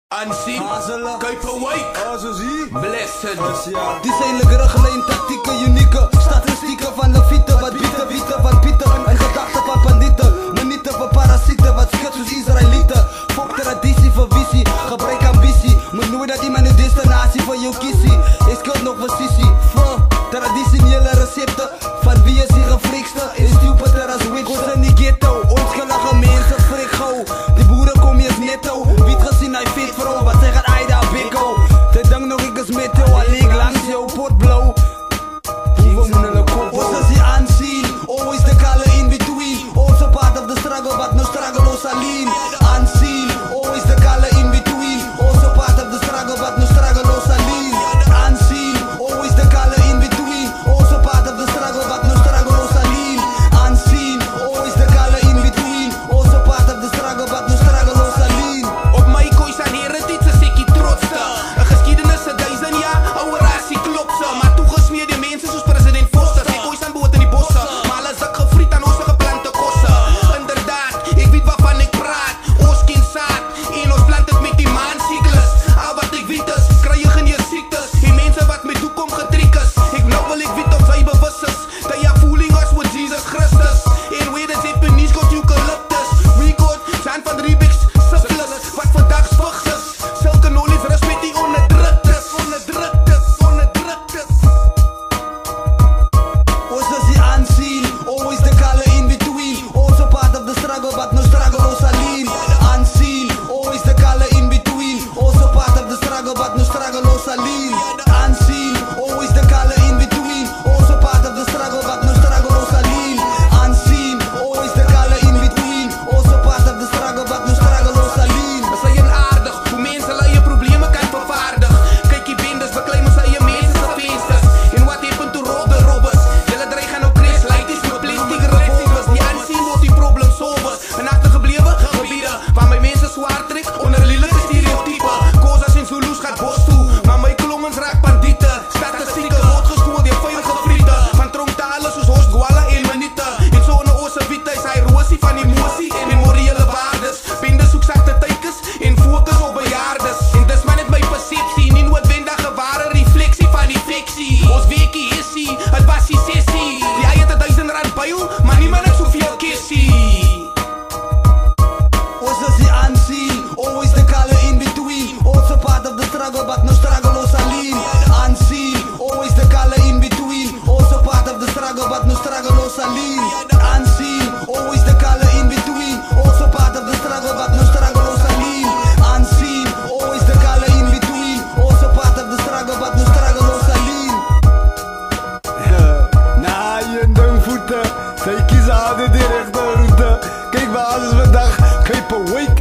Aanzien, kijk awake, blessed. Die zijn lekkere tactieken, unieke statistieken van de fieten. Wat bieten van pieten en gedachten van bandieten. Manieten van parasieten, wat schiet zoals Israëlieten. Fok traditie voor visie, gebruik ambitie. Moet nooit dat iemand een destinatie voor jou kiesie. Ik schuld nog voor sissie, traditionele recepten. Van wie is die gefrikste, is stupider als witch. Ons in die ghetto, onschuldige mensen, frik gauw. Die boeren kom je netto, wie het gezien hij fit vrouw. Wat zeggen Aida Bikko? De dang nog ik is met jou, alleen langs jou potblauw. Hoe we moeten kop. Ons is die aanzien, always the color in between. Also part of the struggle, but no struggle was alleen. Aanzien, always the color in between. Also part of the struggle, but no struggle was alleen. Aanzien, always the color in between. Also part of the struggle, but no struggle was alleen. Aanzien, always the color in between. Also part of the struggle, but no struggle was alleen. Op my kooi zijn heritage is ek die trotste. Een geschiedenis se 1000 jaar, ouwe rasie klopt ze. Maar toegesmeerde mensen zoals president Foster. Sy kooi zijn boot in die bosse, maar alles dik gefriet aan onze geplante kosse. Inderdaad, ik weet waarvan ik praat. Ons kind zaad, en ons plant het met die maancyklus. Al wat ik weet is, krijg je geen ziektes. Die mensen wat met toekom getrek is. Ik nou wil ik weet of zij bewust is. Dat je voeling was with Jesus Christus. En weet het, Japanese got eucalyptus. We got zijn van Rubik's syphilis. Wat vandaag spugs is. Zulke nolies rust met die onderdruktes. Ons is die aanzien, always the color in between. Also part of the struggle, but no struggle was alleen. Aanzien, always the color in between. Also part of the struggle, but no struggle was alleen. Aanzien, always the color in between. Also part of the struggle, but no struggle was alleen. Aanzien, always the color in between. Also part of the struggle, but no struggle was alleen. We zijn aardig, hoe mensen je problemen kan vervaardig. Kijk die bendes, beklijmen zij je mensen zijn feestjes. En wat heeft to rob de robbers? Jullie dreigen op Chris, lijkt is met plastic revolvers. Die aanzien wordt die probleem sober. En achtergebleven gebieden, waar mijn mensen zwaar trek onder lelijke stereotypen. Kozas en Zulus gaat bos toe, maar mijn klongens raakt bandieten. Statistieken, rood geschoold, die veilige vrienden. Van tronktalen zoals Host, Guala en Manita. In zo'n oose witte is hij roosie van emotie en morele waardes. Bendes zoek zachte tekens en focus op bejaardes. En dis maar net my perceptie, nie noodwendige ware refleksie van die fictie. Ons weekie is ie, het was die sessie. Jy het 1000 rand by jou, maar niemand het soveel kissie. Ons is die aanzien, always the color in between. Also part of the struggle, but no struggle was alleen. Aanzien, always the color in between. Also part of the struggle, but no struggle was alleen. Aanzien, always the color in between. Also part of the struggle, but no struggle was alleen. Aanzien, always the color in between. Also part of the struggle, but no struggle was alleen. Na je voeten, zij kiezen aan de rechte route. Kijk waar alles vandaag, keep awake.